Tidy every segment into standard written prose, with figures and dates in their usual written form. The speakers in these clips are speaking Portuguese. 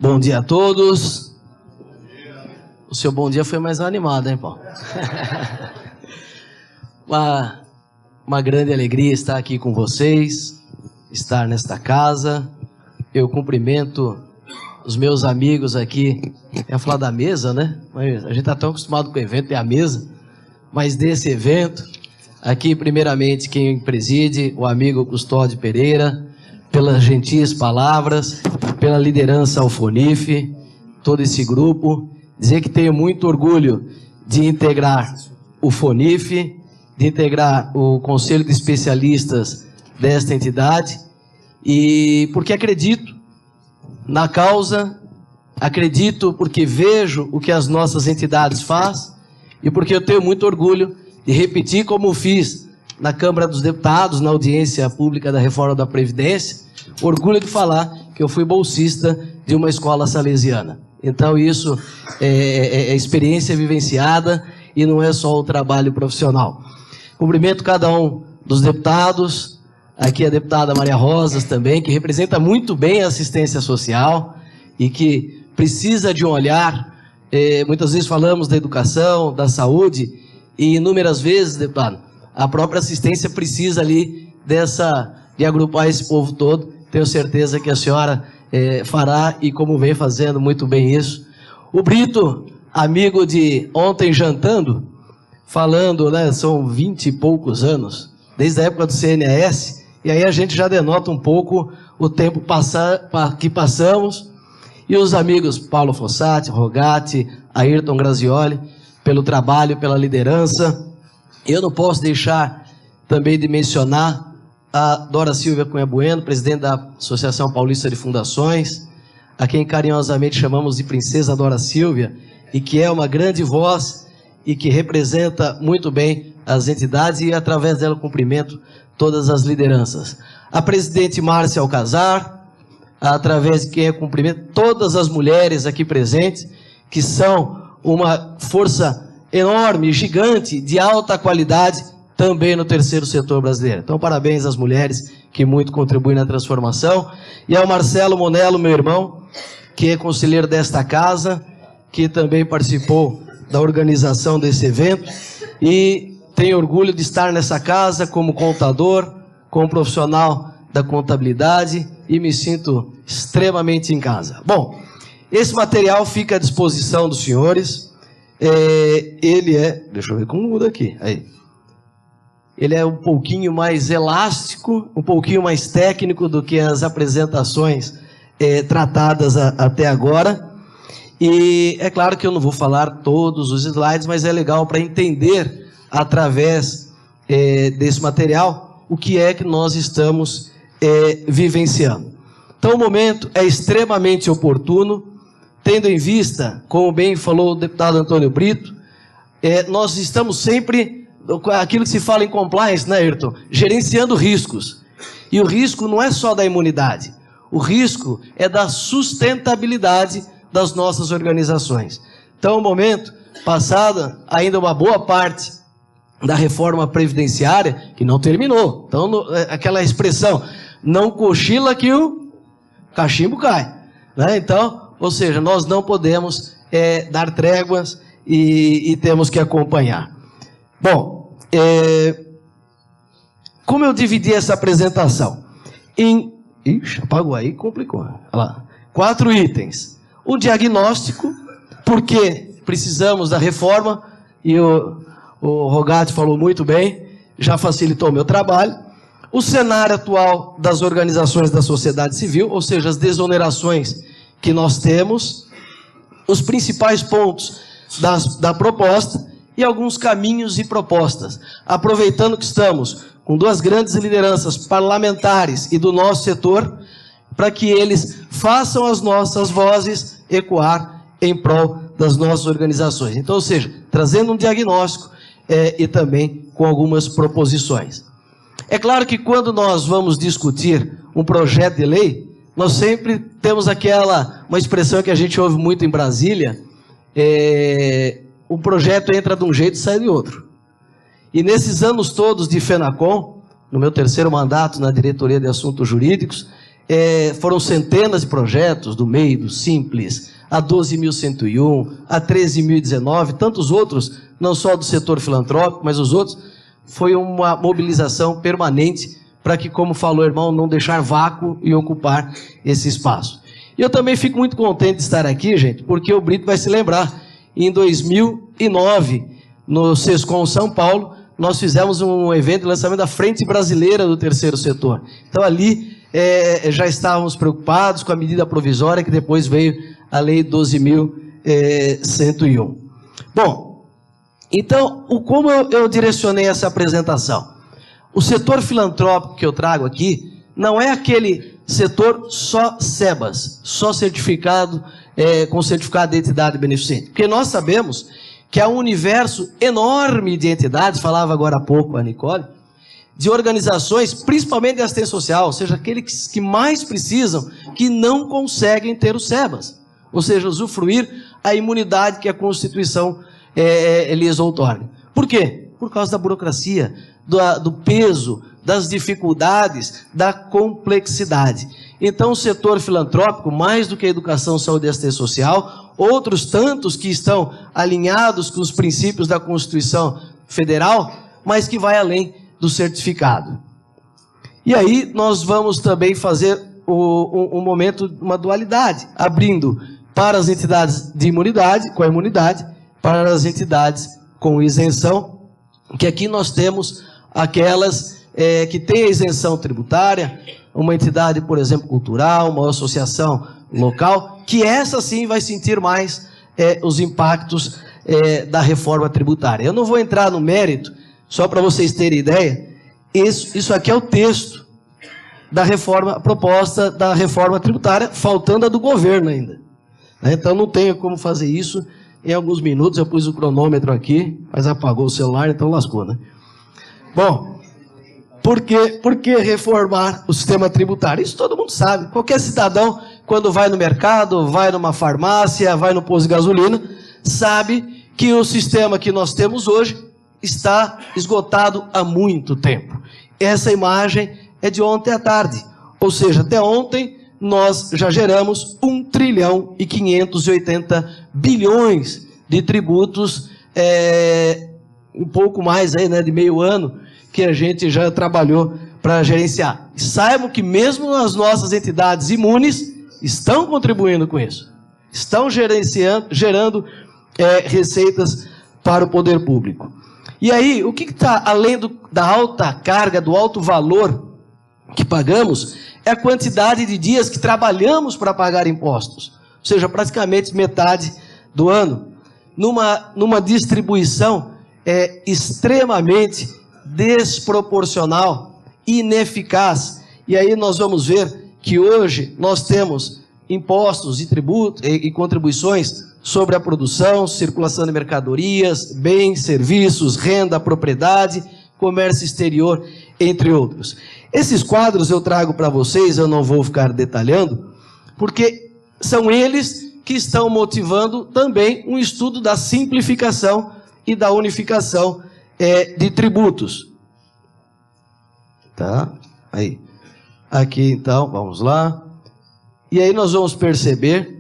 Bom dia a todos. O seu bom dia foi mais animado, hein, Paulo? Uma grande alegria estar aqui com vocês, estar nesta casa. Eu cumprimento os meus amigos aqui. Eu ia falar da mesa, né? Mas a gente está tão acostumado com o evento, é a mesa. Mas desse evento, aqui primeiramente quem preside, o amigo Custódio Pereira, pelas gentis palavras, pela liderança ao FONIF, todo esse grupo. Dizer que tenho muito orgulho de integrar o FONIF, de integrar o Conselho de Especialistas desta entidade, e porque acredito na causa, acredito porque vejo o que as nossas entidades fazem, e porque eu tenho muito orgulho de repetir como fiz na Câmara dos Deputados, na audiência pública da reforma da Previdência, orgulho de falar que eu fui bolsista de uma escola salesiana. Então isso é experiência vivenciada e não é só o trabalho profissional. Cumprimento cada um dos deputados, aqui a deputada Maria Rosas também, que representa muito bem a assistência social e que precisa de um olhar. Muitas vezes falamos da educação, da saúde, e inúmeras vezes, deputado, a própria assistência precisa ali de agrupar esse povo todo. Tenho certeza que a senhora fará, e como vem fazendo muito bem isso. O Brito, amigo de ontem jantando, falando, né, são 20 e poucos anos, desde a época do CNAS, e aí a gente já denota um pouco o tempo que passamos, e os amigos Paulo Fossati, Rogatti, Ayrton Grazioli, pelo trabalho, pela liderança. Eu não posso deixar também de mencionar a Dora Silvia Cunha Bueno, presidente da Associação Paulista de Fundações, a quem carinhosamente chamamos de Princesa Dora Silvia, e que é uma grande voz e que representa muito bem as entidades, e através dela cumprimento todas as lideranças. A presidente Márcia Alcazar, através de quem eu cumprimento todas as mulheres aqui presentes, que são uma força enorme, gigante, de alta qualidade, também no terceiro setor brasileiro. Então, parabéns às mulheres que muito contribuem na transformação. E ao Marcelo Monello, meu irmão, que é conselheiro desta casa, que também participou da organização desse evento. E tenho orgulho de estar nessa casa como contador, como profissional da contabilidade, e me sinto extremamente em casa. Bom, esse material fica à disposição dos senhores. Ele deixa eu ver como muda aqui. Aí. Ele é um pouquinho mais elástico, um pouquinho mais técnico do que as apresentações tratadas até agora. E é claro que eu não vou falar todos os slides, mas é legal para entender, através desse material, o que é que nós estamos vivenciando. Então, o momento é extremamente oportuno, tendo em vista, como bem falou o deputado Antônio Brito, nós estamos sempre, aquilo que se fala em compliance, né, Ayrton? Gerenciando riscos. E o risco não é só da imunidade, o risco é da sustentabilidade das nossas organizações. Então, o momento, passada ainda uma boa parte da reforma previdenciária, que não terminou. Então, aquela expressão, não cochila que o cachimbo cai. Né? Então, ou seja, nós não podemos dar tréguas e temos que acompanhar. Bom, como eu dividi essa apresentação? Ixi, apagou aí, complicou. Olha lá. 4 itens. O diagnóstico, porque precisamos da reforma, e o Rogatti falou muito bem, já facilitou o meu trabalho. O cenário atual das organizações da sociedade civil, ou seja, as desonerações que nós temos, os principais pontos da proposta e alguns caminhos e propostas. Aproveitando que estamos com 2 grandes lideranças parlamentares e do nosso setor, para que eles façam as nossas vozes ecoar em prol das nossas organizações. Então, ou seja, trazendo um diagnóstico e também com algumas proposições. É claro que quando nós vamos discutir um projeto de lei, nós sempre temos uma expressão que a gente ouve muito em Brasília, o projeto entra de um jeito e sai de outro. E nesses anos todos de FENACOM, no meu terceiro mandato na diretoria de assuntos jurídicos, foram centenas de projetos, do MEI, do Simples, a 12.101, a 13.019, tantos outros, não só do setor filantrópico, mas os outros. Foi uma mobilização permanente para que, como falou o irmão, não deixar vácuo e ocupar esse espaço. E eu também fico muito contente de estar aqui, gente, porque o Brito vai se lembrar, em 2009, no Sescom São Paulo, nós fizemos um evento de lançamento da Frente Brasileira do Terceiro Setor. Então ali já estávamos preocupados com a medida provisória que depois veio a Lei 12.101. Bom, então, como eu direcionei essa apresentação? O setor filantrópico que eu trago aqui não é aquele setor só SEBAS, só certificado, com certificado de entidade beneficente. Porque nós sabemos que há um universo enorme de entidades, falava agora há pouco a Nicole, de organizações, principalmente de assistência social, ou seja, aqueles que mais precisam, que não conseguem ter o SEBAS, ou seja, usufruir a imunidade que a Constituição lhes outorga. Por quê? Por causa da burocracia, do peso, das dificuldades, da complexidade. Então, o setor filantrópico, mais do que a educação, saúde e assistência social, outros tantos que estão alinhados com os princípios da Constituição Federal, mas que vai além do certificado. E aí, nós vamos também fazer um momento, uma dualidade, abrindo para as entidades de imunidade, com a imunidade, para as entidades com isenção, que aqui nós temos aquelas que têm a isenção tributária, uma entidade, por exemplo, cultural, uma associação local, que essa sim vai sentir mais os impactos da reforma tributária. Eu não vou entrar no mérito, só para vocês terem ideia, isso aqui é o texto da reforma, a proposta da reforma tributária, faltando a do governo ainda. Então não tenho como fazer isso em alguns minutos. Eu pus o cronômetro aqui, mas apagou o celular, então lascou, né? Bom, por que reformar o sistema tributário? Isso todo mundo sabe. Qualquer cidadão, quando vai no mercado, vai numa farmácia, vai no posto de gasolina, sabe que o sistema que nós temos hoje está esgotado há muito tempo. Essa imagem é de ontem à tarde, ou seja, até ontem nós já geramos 1.580 bilhões de tributos, um pouco mais aí, né, de meio ano que a gente já trabalhou para gerenciar. Saibam que mesmo as nossas entidades imunes estão contribuindo com isso, estão gerando receitas para o poder público. E aí, o que está além da alta carga, do alto valor que pagamos, é a quantidade de dias que trabalhamos para pagar impostos. Ou seja, praticamente metade do ano. Numa distribuição extremamente desproporcional, ineficaz. E aí nós vamos ver que hoje nós temos impostos e tributos e contribuições sobre a produção, circulação de mercadorias, bens, serviços, renda, propriedade, comércio exterior, entre outros. Esses quadros eu trago para vocês, eu não vou ficar detalhando, porque são eles que estão motivando também um estudo da simplificação e da unificação de tributos. Tá? Aí. Aqui então, vamos lá. E aí nós vamos perceber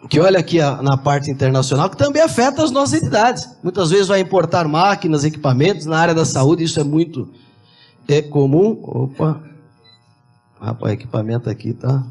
que olha aqui na parte internacional, que também afeta as nossas entidades. Muitas vezes vai importar máquinas, equipamentos, na área da saúde isso é muito comum. Opa, rapaz, equipamento aqui, tá?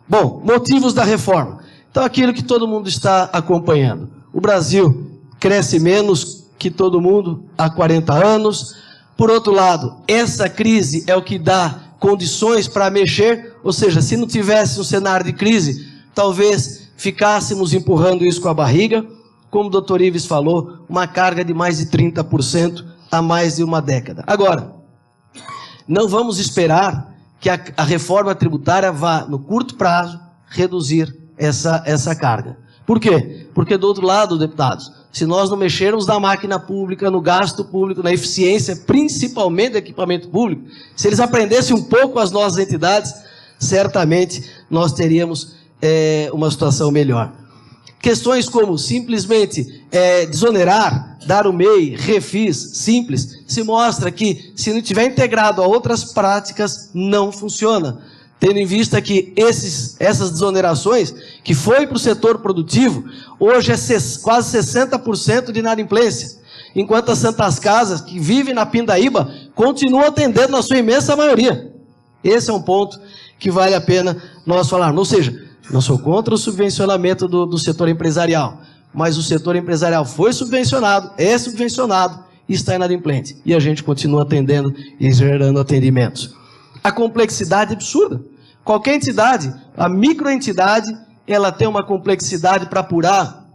Bom, motivos da reforma. Então, aquilo que todo mundo está acompanhando. O Brasil cresce menos que todo mundo há 40 anos. Por outro lado, essa crise é o que dá condições para mexer, ou seja, se não tivesse um cenário de crise, talvez ficássemos empurrando isso com a barriga, como o doutor Ives falou, uma carga de mais de 30% há mais de uma década. Agora, não vamos esperar que a reforma tributária vá, no curto prazo, reduzir essa carga. Por quê? Porque do outro lado, deputados, se nós não mexermos na máquina pública, no gasto público, na eficiência, principalmente do equipamento público, se eles aprendessem um pouco as nossas entidades, certamente nós teríamos uma situação melhor. Questões como simplesmente desonerar, dar o MEI, refis, simples, se mostra que se não tiver integrado a outras práticas, não funciona. Tendo em vista que essas desonerações, que foi para o setor produtivo, hoje é quase 60% de inadimplência. Enquanto as Santas Casas, que vivem na Pindaíba, continuam atendendo na sua imensa maioria. Esse é um ponto que vale a pena nós falarmos. Ou seja, não sou contra o subvencionamento do setor empresarial, mas o setor empresarial foi subvencionado, é subvencionado e está inadimplente. E a gente continua atendendo e gerando atendimentos. A complexidade é absurda. Qualquer entidade, a microentidade, ela tem uma complexidade para apurar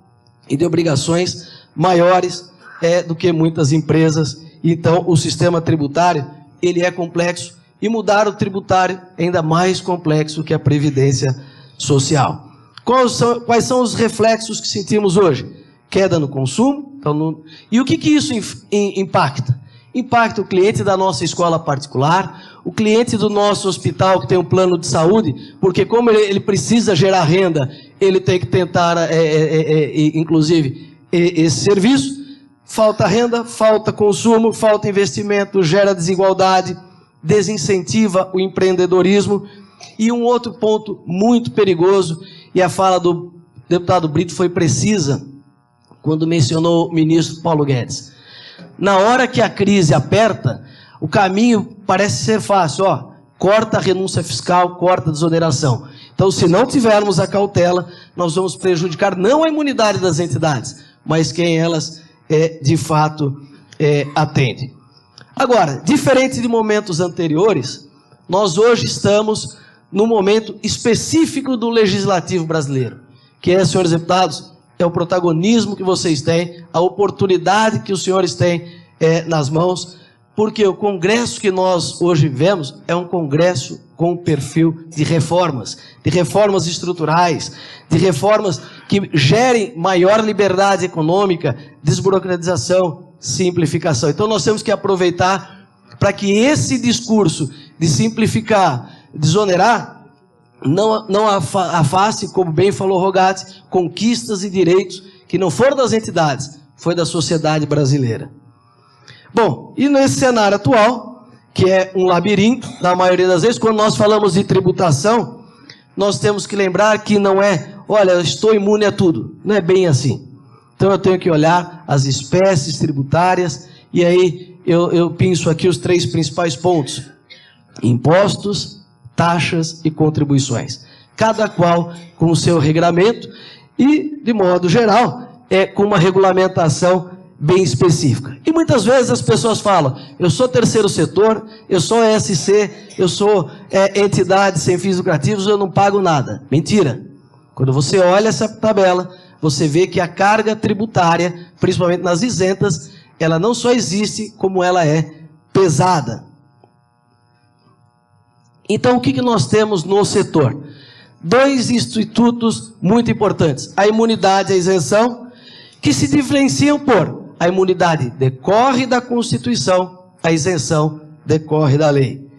e de obrigações maiores do que muitas empresas. Então, o sistema tributário, ele é complexo, e mudar o tributário é ainda mais complexo que a previdência social. Quais são os reflexos que sentimos hoje? Queda no consumo. E o que isso impacta? Impacta o cliente da nossa escola particular, o cliente do nosso hospital que tem um plano de saúde, porque como ele precisa gerar renda, ele tem que tentar, inclusive, esse serviço. Falta renda, falta consumo, falta investimento, gera desigualdade, desincentiva o empreendedorismo. E um outro ponto muito perigoso, e a fala do deputado Brito foi precisa, quando mencionou o ministro Paulo Guedes. Na hora que a crise aperta, o caminho parece ser fácil, corta a renúncia fiscal, corta a desoneração. Então, se não tivermos a cautela, nós vamos prejudicar não a imunidade das entidades, mas quem elas de fato atendem. Agora, diferente de momentos anteriores, nós hoje estamos no momento específico do legislativo brasileiro, que senhores deputados, é o protagonismo que vocês têm, a oportunidade que os senhores têm nas mãos, porque o Congresso que nós hoje vivemos é um Congresso com perfil de reformas estruturais, de reformas que gerem maior liberdade econômica, desburocratização, simplificação. Então nós temos que aproveitar para que esse discurso de simplificar, desonerar, não afaste, como bem falou Rogatti, conquistas e direitos que não foram das entidades, foi da sociedade brasileira. Bom, e nesse cenário atual, que é um labirinto, na maioria das vezes, quando nós falamos de tributação, nós temos que lembrar que não é, olha, eu estou imune a tudo. Não é bem assim. Então eu tenho que olhar as espécies tributárias, e aí eu penso aqui os 3 principais pontos: impostos, taxas e contribuições. Cada qual com o seu regramento e, de modo geral, com uma regulamentação bem específica. E muitas vezes as pessoas falam, eu sou terceiro setor, eu sou ESC, eu sou entidade sem fins lucrativos, eu não pago nada. Mentira. Quando você olha essa tabela, você vê que a carga tributária, principalmente nas isentas, ela não só existe, como ela é pesada. Então, o que nós temos no setor? 2 institutos muito importantes. A imunidade e a isenção, que se diferenciam por a imunidade decorre da Constituição, a isenção decorre da lei.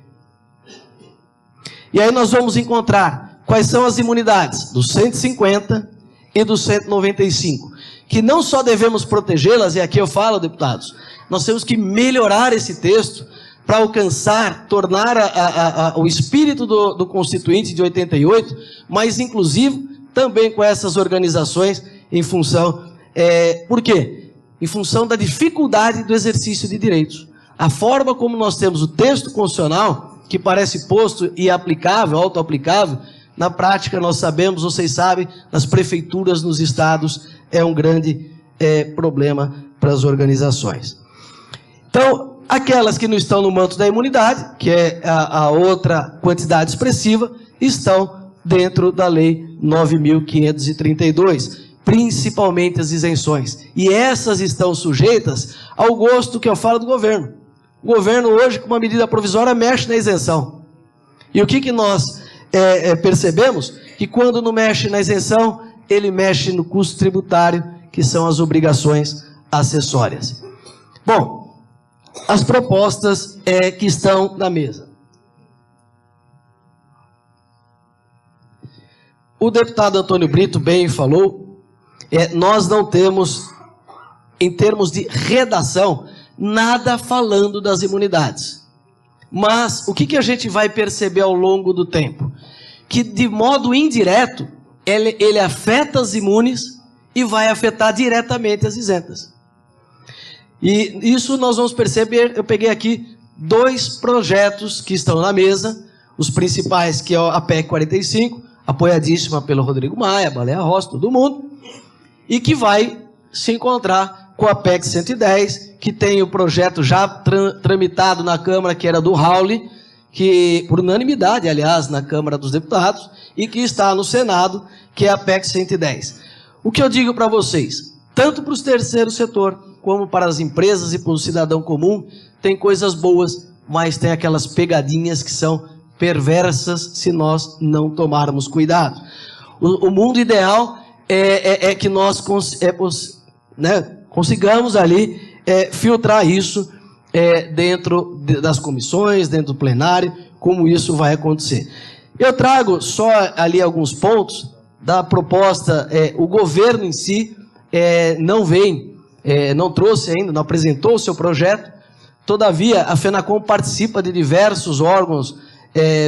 E aí nós vamos encontrar quais são as imunidades do 150 e do 195, que não só devemos protegê-las, e aqui eu falo, deputados, nós temos que melhorar esse texto para alcançar, tornar o espírito do Constituinte de 88 mais inclusivo, também com essas organizações, em função, por quê? Em função da dificuldade do exercício de direitos. A forma como nós temos o texto constitucional, que parece posto e aplicável, auto-aplicável, na prática nós sabemos, vocês sabem, nas prefeituras, nos estados, é um grande problema para as organizações. Então, aquelas que não estão no manto da imunidade, que é a outra quantidade expressiva, estão dentro da Lei 9.532, principalmente as isenções. E essas estão sujeitas ao gosto que eu falo do governo. O governo hoje, com uma medida provisória, mexe na isenção. E o que nós percebemos? Que quando não mexe na isenção, ele mexe no custo tributário, que são as obrigações acessórias. Bom, as propostas que estão na mesa. O deputado Antônio Brito bem falou nós não temos, em termos de redação, nada falando das imunidades. Mas o que a gente vai perceber ao longo do tempo? Que de modo indireto, ele afeta as imunes e vai afetar diretamente as isentas. E isso nós vamos perceber. Eu peguei aqui 2 projetos que estão na mesa, os principais, que é a PEC 45, apoiadíssima pelo Rodrigo Maia, Baleia Rossi, todo mundo, e que vai se encontrar com a PEC 110, que tem o projeto já tramitado na Câmara, que era do Raul, que por unanimidade, aliás, na Câmara dos Deputados, e que está no Senado, que é a PEC 110. O que eu digo para vocês, tanto para o terceiro setor, como para as empresas e para o cidadão comum, tem coisas boas, mas tem aquelas pegadinhas que são perversas se nós não tomarmos cuidado. O mundo ideal é que nós consigamos ali filtrar isso dentro das comissões, dentro do plenário, como isso vai acontecer. Eu trago só ali alguns pontos da proposta. O governo em si não trouxe ainda, não apresentou o seu projeto. Todavia, a FENACOM participa de diversos órgãos,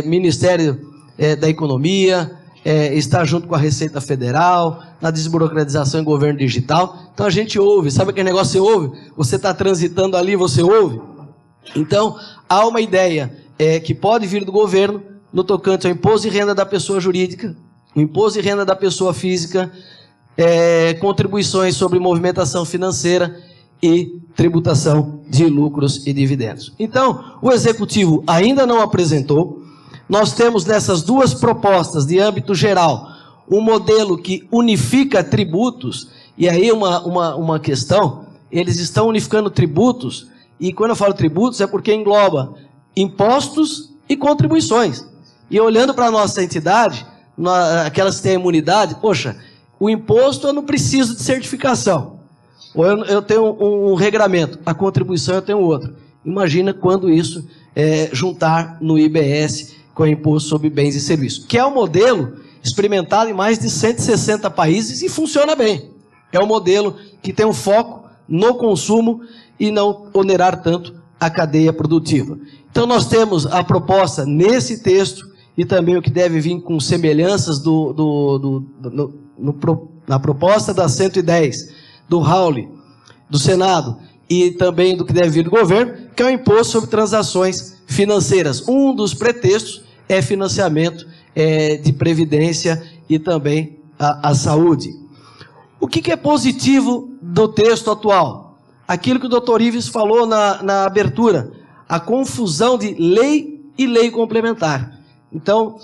Ministério da Economia, está junto com a Receita Federal, na desburocratização em governo digital. Então a gente ouve, sabe aquele negócio que você ouve? Você está transitando ali, você ouve? Então, há uma ideia que pode vir do governo no tocante ao imposto de renda da pessoa jurídica, o imposto de renda da pessoa física, contribuições sobre movimentação financeira e tributação de lucros e dividendos. Então, o Executivo ainda não apresentou. Nós temos nessas 2 propostas de âmbito geral um modelo que unifica tributos, e aí uma questão, eles estão unificando tributos, e quando eu falo tributos é porque engloba impostos e contribuições. E olhando para a nossa entidade, aquelas que têm imunidade, poxa, o imposto eu não preciso de certificação, ou eu tenho um regramento, a contribuição eu tenho outro. Imagina quando isso juntar no IBS com o Imposto sobre Bens e Serviços, que é um modelo experimentado em mais de 160 países e funciona bem. É um modelo que tem um foco no consumo e não onerar tanto a cadeia produtiva. Então nós temos a proposta nesse texto e também o que deve vir com semelhanças na proposta da 110 do Raul, do Senado, e também do que deve vir do governo, que é o imposto sobre transações financeiras. Um dos pretextos é financiamento de previdência e também a saúde. O que é positivo do texto atual? Aquilo que o doutor Ives falou na abertura, a confusão de lei e lei complementar. Então,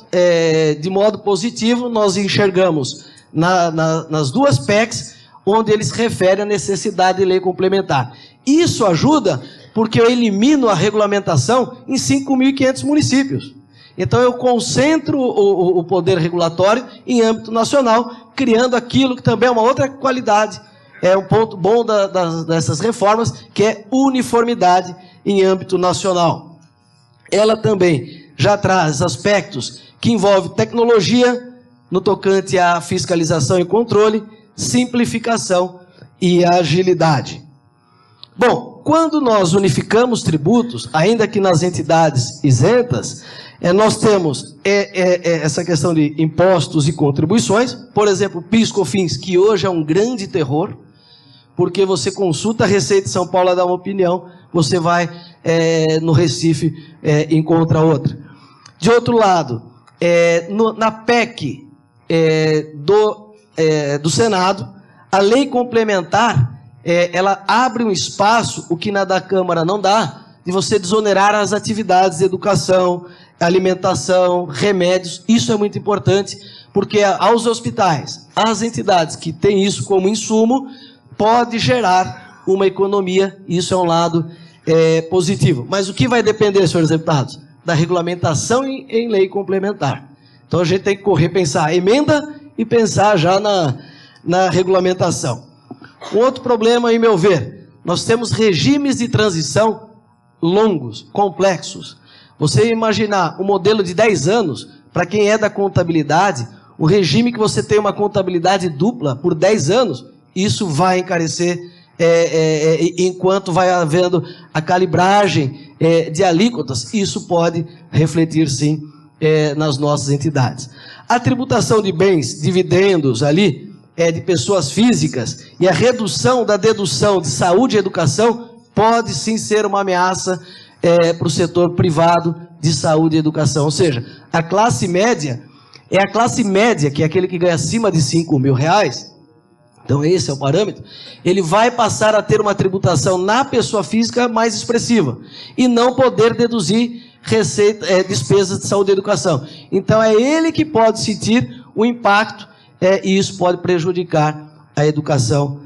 de modo positivo, nós enxergamos nas 2 PECs, onde eles referem à necessidade de lei complementar. Isso ajuda porque eu elimino a regulamentação em 5.500 municípios. Então eu concentro o poder regulatório em âmbito nacional, criando aquilo que também é uma outra qualidade, é um ponto bom dessas reformas, que é uniformidade em âmbito nacional. Ela também já traz aspectos que envolvem tecnologia, no tocante à fiscalização e controle, simplificação e agilidade. Bom, quando nós unificamos tributos, ainda que nas entidades isentas, nós temos essa questão de impostos e contribuições, por exemplo, PIS/COFINS, que hoje é um grande terror, porque você consulta a Receita de São Paulo a dar uma opinião, você vai no Recife encontra outra. De outro lado, na PEC do Senado, a lei complementar, ela abre um espaço, o que na da Câmara não dá, de você desonerar as atividades de educação, alimentação, remédios. Isso é muito importante, porque aos hospitais, às entidades que têm isso como insumo, pode gerar uma economia. Isso é um lado positivo. Mas o que vai depender, senhores deputados? Da regulamentação em lei complementar. Então a gente tem que pensar a emenda e pensar já na regulamentação. Um outro problema, em meu ver, nós temos regimes de transição longos, complexos. Você imaginar um modelo de 10 anos, para quem é da contabilidade, o regime que você tem uma contabilidade dupla por 10 anos, Isso vai encarecer enquanto vai havendo a calibragem de alíquotas. Isso pode refletir, sim, nas nossas entidades. A tributação de bens, dividendos ali, de pessoas físicas, e a redução da dedução de saúde e educação pode sim ser uma ameaça para o setor privado de saúde e educação. Ou seja, a classe média, a classe média, que é aquele que ganha acima de R$5.000, então esse é o parâmetro, ele vai passar a ter uma tributação na pessoa física mais expressiva, e não poder deduzir despesas de saúde e educação. Então é ele que pode sentir o impacto, e isso pode prejudicar a educação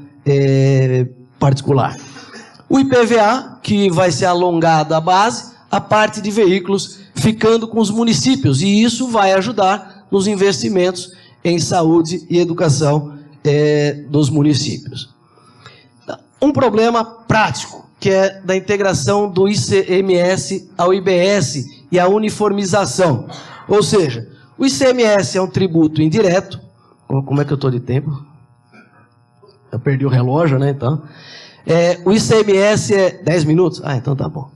particular. O IPVA, que vai ser alongado à base, a parte de veículos ficando com os municípios, e isso vai ajudar nos investimentos em saúde e educação dos municípios. Um problema prático, que é da integração do ICMS ao IBS e a uniformização. Ou seja, o ICMS é um tributo indireto. Como é que eu estou de tempo? Eu perdi o relógio, né? Então, o ICMS é 10 minutos? Ah, então tá bom.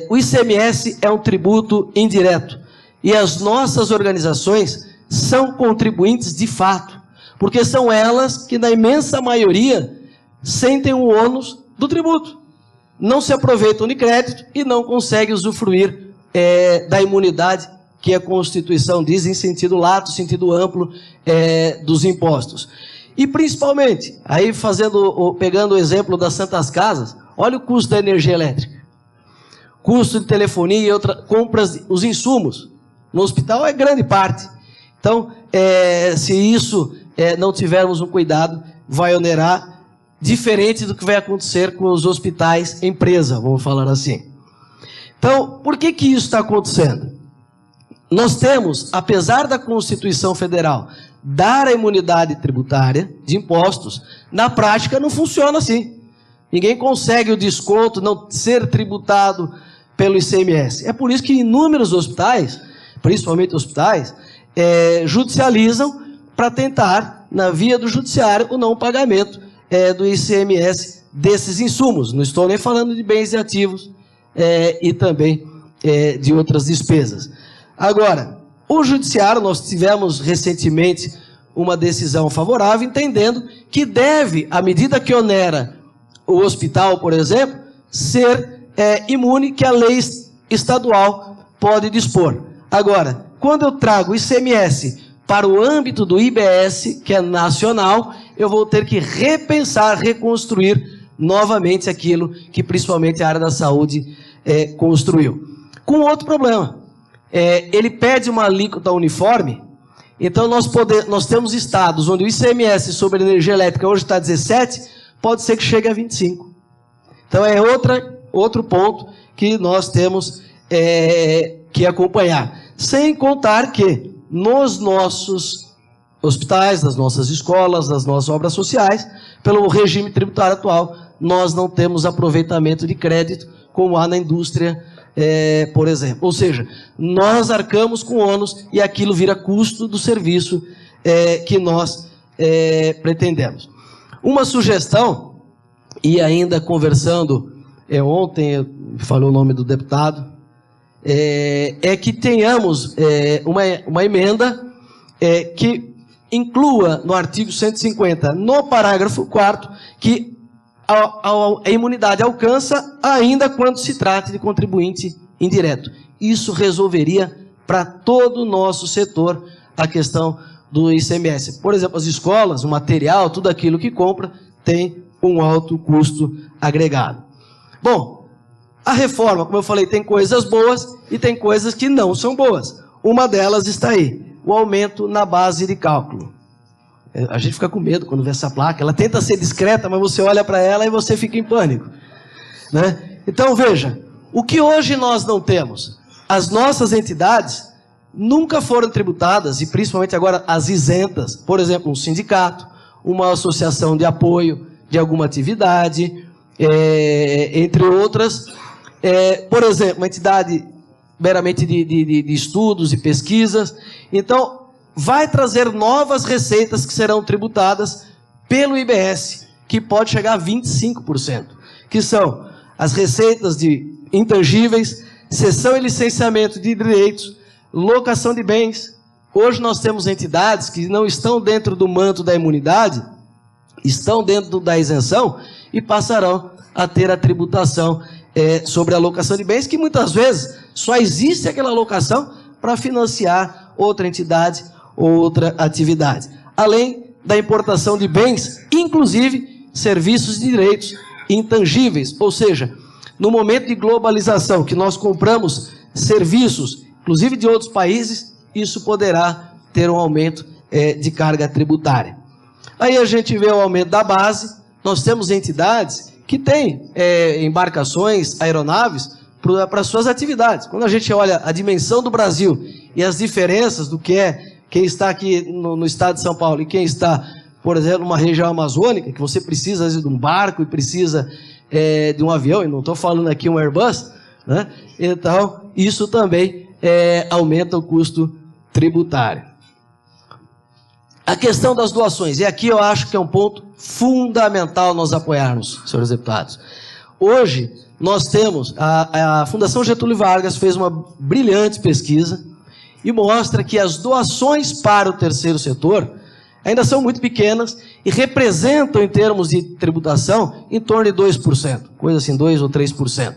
O ICMS é um tributo indireto. E as nossas organizações são contribuintes de fato, porque são elas que, na imensa maioria, sentem o ônus do tributo. Não se aproveitam de crédito e não conseguem usufruir da imunidade que a Constituição diz em sentido lato, sentido amplo dos impostos. E principalmente, aí pegando o exemplo das Santas Casas, olha o custo da energia elétrica, custo de telefonia e outras compras, os insumos. No hospital é grande parte. Então, se isso não tivermos um cuidado, vai onerar, diferente do que vai acontecer com os hospitais empresa, vamos falar assim. Então, por que isso está acontecendo? Nós temos, apesar da Constituição Federal dar a imunidade tributária de impostos, na prática não funciona assim. Ninguém consegue o desconto, não ser tributado pelo ICMS. É por isso que inúmeros hospitais, principalmente hospitais, judicializam para tentar, na via do judiciário, o não pagamento do ICMS desses insumos. Não estou nem falando de bens e ativos e também de outras despesas. Agora, o judiciário, nós tivemos recentemente uma decisão favorável, entendendo que deve, à medida que onera o hospital, por exemplo, ser imune, que a lei estadual pode dispor. Agora, quando eu trago o ICMS para o âmbito do IBS, que é nacional, eu vou ter que repensar, reconstruir novamente aquilo que principalmente a área da saúde construiu. Com outro problema, ele pede uma alíquota uniforme, então nós temos estados onde o ICMS sobre energia elétrica hoje está 17%, pode ser que chegue a 25%. Então é outro ponto que nós temos que acompanhar. Sem contar que nos nossos hospitais, nas nossas escolas, nas nossas obras sociais, pelo regime tributário atual, nós não temos aproveitamento de crédito como há na indústria, por exemplo. Ou seja, nós arcamos com ônus e aquilo vira custo do serviço que nós pretendemos. Uma sugestão, e ainda conversando ontem, falou o nome do deputado, que tenhamos uma emenda que inclua no artigo 150, no parágrafo 4º, que a imunidade alcança ainda quando se trate de contribuinte indireto. Isso resolveria para todo o nosso setor a questão do ICMS. Por exemplo, as escolas, o material, tudo aquilo que compra, tem um alto custo agregado. Bom, a reforma, como eu falei, tem coisas boas e tem coisas que não são boas. Uma delas está aí, o aumento na base de cálculo. A gente fica com medo quando vê essa placa, ela tenta ser discreta, mas você olha para ela e você fica em pânico, né? Então veja, o que hoje nós não temos, as nossas entidades nunca foram tributadas, e principalmente agora as isentas, por exemplo, um sindicato, uma associação de apoio de alguma atividade, entre outras. Por exemplo, uma entidade meramente de estudos e pesquisas. Então, vai trazer novas receitas que serão tributadas pelo IBS, que pode chegar a 25%, que são as receitas de intangíveis, cessão e licenciamento de direitos, locação de bens. Hoje nós temos entidades que não estão dentro do manto da imunidade, estão dentro da isenção e passarão a ter a tributação sobre a locação de bens, que muitas vezes só existe aquela locação para financiar outra entidade ou outra atividade. Além da importação de bens, inclusive serviços de direitos intangíveis, ou seja, no momento de globalização, que nós compramos serviços, inclusive de outros países, isso poderá ter um aumento de carga tributária. Aí a gente vê o aumento da base, nós temos entidades que têm embarcações, aeronaves, para suas atividades. Quando a gente olha a dimensão do Brasil e as diferenças do que é quem está aqui no estado de São Paulo e quem está, por exemplo, numa região amazônica, que você precisa, às vezes, de um barco e precisa de um avião, e não estou falando aqui um Airbus, né? Então, isso também aumenta o custo tributário. A questão das doações, e aqui eu acho que é um ponto fundamental nós apoiarmos, senhores deputados. Hoje, nós temos, a Fundação Getúlio Vargas fez uma brilhante pesquisa e mostra que as doações para o terceiro setor ainda são muito pequenas e representam, em termos de tributação, em torno de 2%, coisa assim, 2 ou 3%.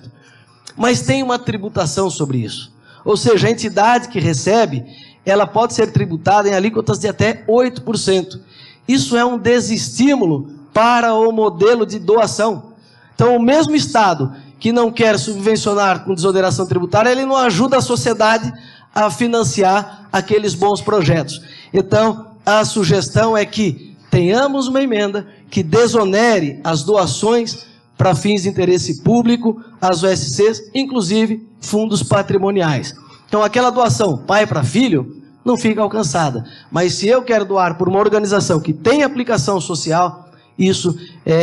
Mas tem uma tributação sobre isso. Ou seja, a entidade que recebe, ela pode ser tributada em alíquotas de até 8%. Isso é um desestímulo para o modelo de doação. Então, o mesmo Estado que não quer subvencionar com desoneração tributária, ele não ajuda a sociedade a financiar aqueles bons projetos. Então, a sugestão é que tenhamos uma emenda que desonere as doações para fins de interesse público, as OSCs, inclusive fundos patrimoniais. Então, aquela doação pai para filho não fica alcançada. Mas se eu quero doar por uma organização que tem aplicação social, isso,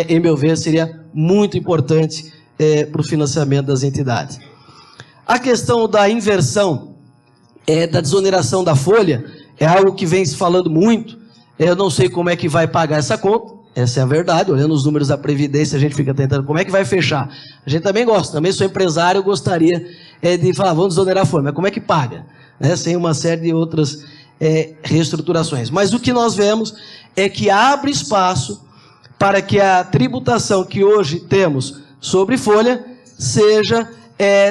em meu ver, seria muito importante para o financiamento das entidades. A questão da inversão, da desoneração da folha, é algo que vem se falando muito. Eu não sei como é que vai pagar essa conta, essa é a verdade. Olhando os números da Previdência, a gente fica tentando como é que vai fechar. A gente também gosta, também sou empresário, eu gostaria de falar, vamos desonerar a folha, mas como é que paga? Sem uma série de outras reestruturações. Mas o que nós vemos é que abre espaço para que a tributação que hoje temos sobre folha seja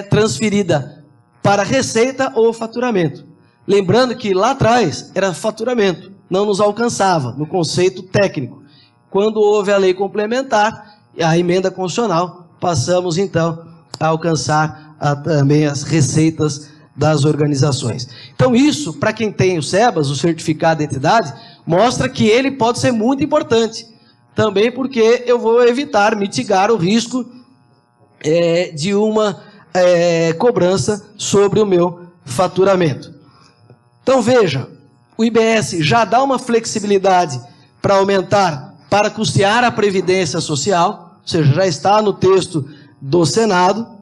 transferida para receita ou faturamento. Lembrando que lá atrás era faturamento, não nos alcançava no conceito técnico. Quando houve a lei complementar, a emenda constitucional, passamos então a alcançar também as receitas das organizações. Então isso, para quem tem o SEBAS, o certificado de entidade, mostra que ele pode ser muito importante. Também porque eu vou evitar, mitigar o risco de uma cobrança sobre o meu faturamento. Então veja, o IBS já dá uma flexibilidade para aumentar, para custear a Previdência Social, ou seja, já está no texto do Senado.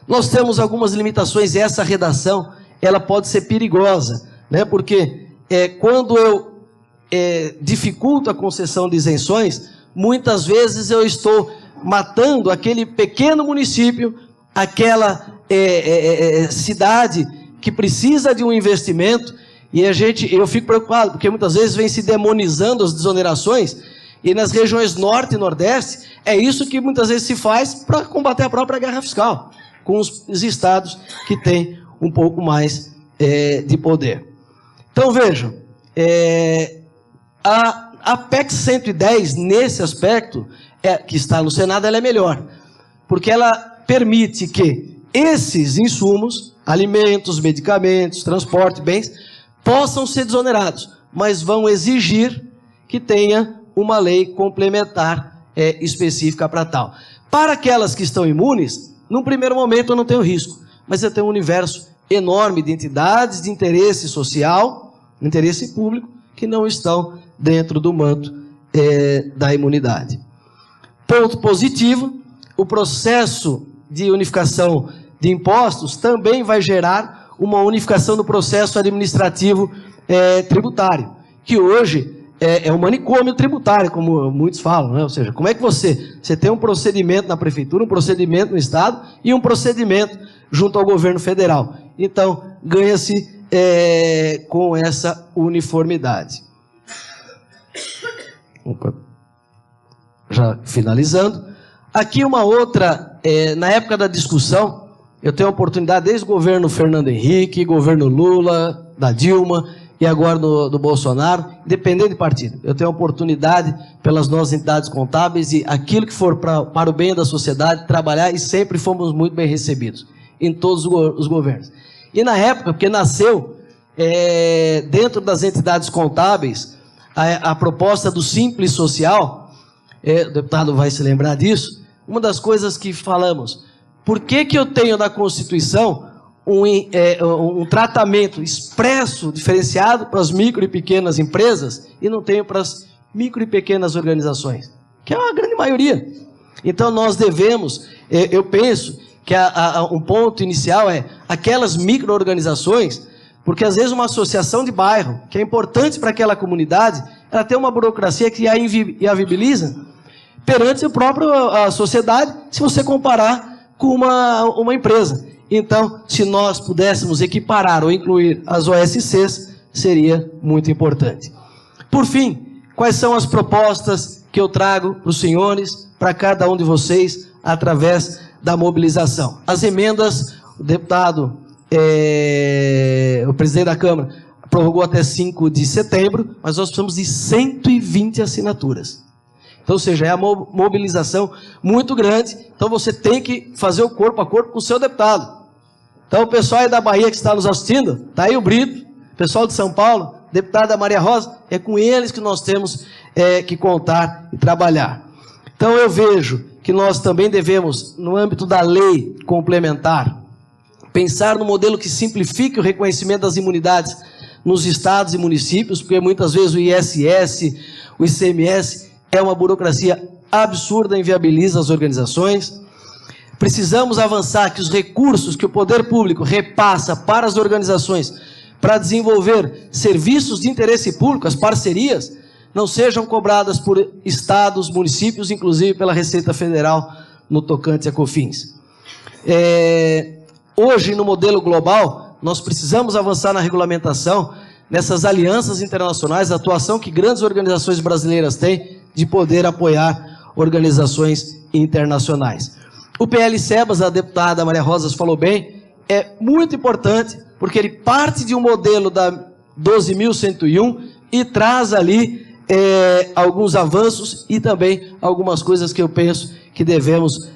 Nós temos algumas limitações e essa redação, ela pode ser perigosa, né? Porque quando eu dificulto a concessão de isenções, muitas vezes eu estou matando aquele pequeno município, aquela cidade que precisa de um investimento, e eu fico preocupado, porque muitas vezes vem se demonizando as desonerações, e nas regiões norte e nordeste, é isso que muitas vezes se faz para combater a própria guerra fiscal, com os estados que têm um pouco mais de poder. Então vejam, a PEC 110, nesse aspecto, que está no Senado, ela é melhor, porque ela permite que esses insumos, alimentos, medicamentos, transporte, bens, possam ser desonerados, mas vão exigir que tenha uma lei complementar específica para tal. Para aquelas que estão imunes, num primeiro momento eu não tenho risco, mas eu tenho um universo enorme de entidades de interesse social, interesse público, que não estão dentro do manto da imunidade. Ponto positivo, o processo de unificação de impostos também vai gerar uma unificação do processo administrativo tributário, que hoje é um manicômio tributário, como muitos falam, né? Ou seja, como é que você tem um procedimento na prefeitura, um procedimento no estado e um procedimento junto ao governo federal. Então, ganha-se com essa uniformidade. Opa. Já finalizando. Aqui uma outra, na época da discussão, eu tenho a oportunidade, desde o governo Fernando Henrique, governo Lula, da Dilma, e agora do Bolsonaro, independente de partido, eu tenho a oportunidade, pelas nossas entidades contábeis, e aquilo que for para o bem da sociedade, trabalhar, e sempre fomos muito bem recebidos, em todos os governos. E na época, porque nasceu, dentro das entidades contábeis, a proposta do Simples Social, o deputado vai se lembrar disso, uma das coisas que falamos, por que eu tenho na Constituição um tratamento expresso, diferenciado para as micro e pequenas empresas e não tenho para as micro e pequenas organizações, que é uma grande maioria. Então nós devemos, eu penso que um ponto inicial é aquelas micro-organizações, porque às vezes uma associação de bairro, que é importante para aquela comunidade, ela tem uma burocracia que a inviabiliza perante a própria sociedade, se você comparar com uma empresa. Então, se nós pudéssemos equiparar ou incluir as OSCs, seria muito importante. Por fim, quais são as propostas que eu trago para os senhores, para cada um de vocês, através da mobilização? As emendas, o deputado, o presidente da Câmara, prorrogou até 5 de setembro, mas nós precisamos de 120 assinaturas. Então, ou seja, é a mobilização muito grande, então você tem que fazer o corpo a corpo com o seu deputado. Então, o pessoal aí da Bahia que está nos assistindo, está aí o Brito, pessoal de São Paulo, deputada Maria Rosa, é com eles que nós temos que contar e trabalhar. Então, eu vejo que nós também devemos, no âmbito da lei complementar, pensar no modelo que simplifique o reconhecimento das imunidades nos estados e municípios, porque muitas vezes o ISS, o ICMS, é uma burocracia absurda, inviabiliza as organizações. Precisamos avançar que os recursos que o poder público repassa para as organizações para desenvolver serviços de interesse público, as parcerias, não sejam cobradas por estados, municípios, inclusive pela Receita Federal no tocante a COFINS. Hoje, no modelo global, nós precisamos avançar na regulamentação, nessas alianças internacionais, a atuação que grandes organizações brasileiras têm de poder apoiar organizações internacionais. O PL-SEBAS, a deputada Maria Rosas falou bem, é muito importante, porque ele parte de um modelo da 12.101 e traz ali alguns avanços e também algumas coisas que eu penso que devemos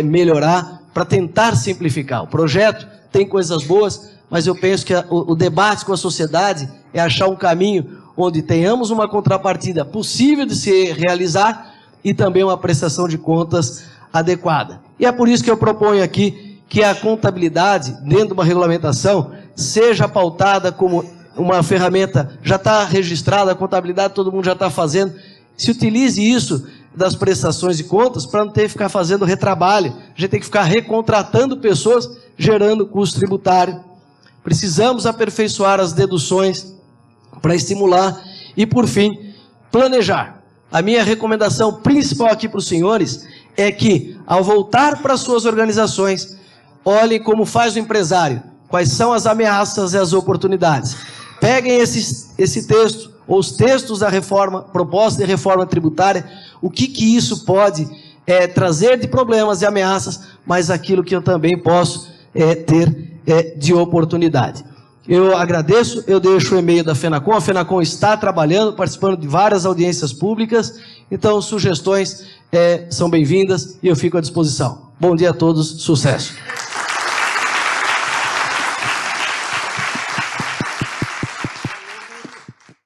melhorar para tentar simplificar. O projeto tem coisas boas, mas eu penso que o debate com a sociedade é achar um caminho onde tenhamos uma contrapartida possível de se realizar e também uma prestação de contas adequada. E é por isso que eu proponho aqui que a contabilidade, dentro de uma regulamentação, seja pautada como uma ferramenta, já está registrada, a contabilidade todo mundo já está fazendo, se utilize isso das prestações de contas para não ter que ficar fazendo retrabalho, a gente tem que ficar recontratando pessoas, gerando custo tributário. Precisamos aperfeiçoar as deduções para estimular e, por fim, planejar. A minha recomendação principal aqui para os senhores é que, ao voltar para suas organizações, olhem como faz o empresário, quais são as ameaças e as oportunidades. Peguem esse texto, ou os textos da reforma, proposta de reforma tributária, o que isso pode trazer de problemas e ameaças, mas aquilo que eu também posso ter de oportunidade. Eu agradeço, eu deixo o e-mail da FENACOM, a FENACOM está trabalhando, participando de várias audiências públicas, então sugestões são bem-vindas e eu fico à disposição. Bom dia a todos, sucesso!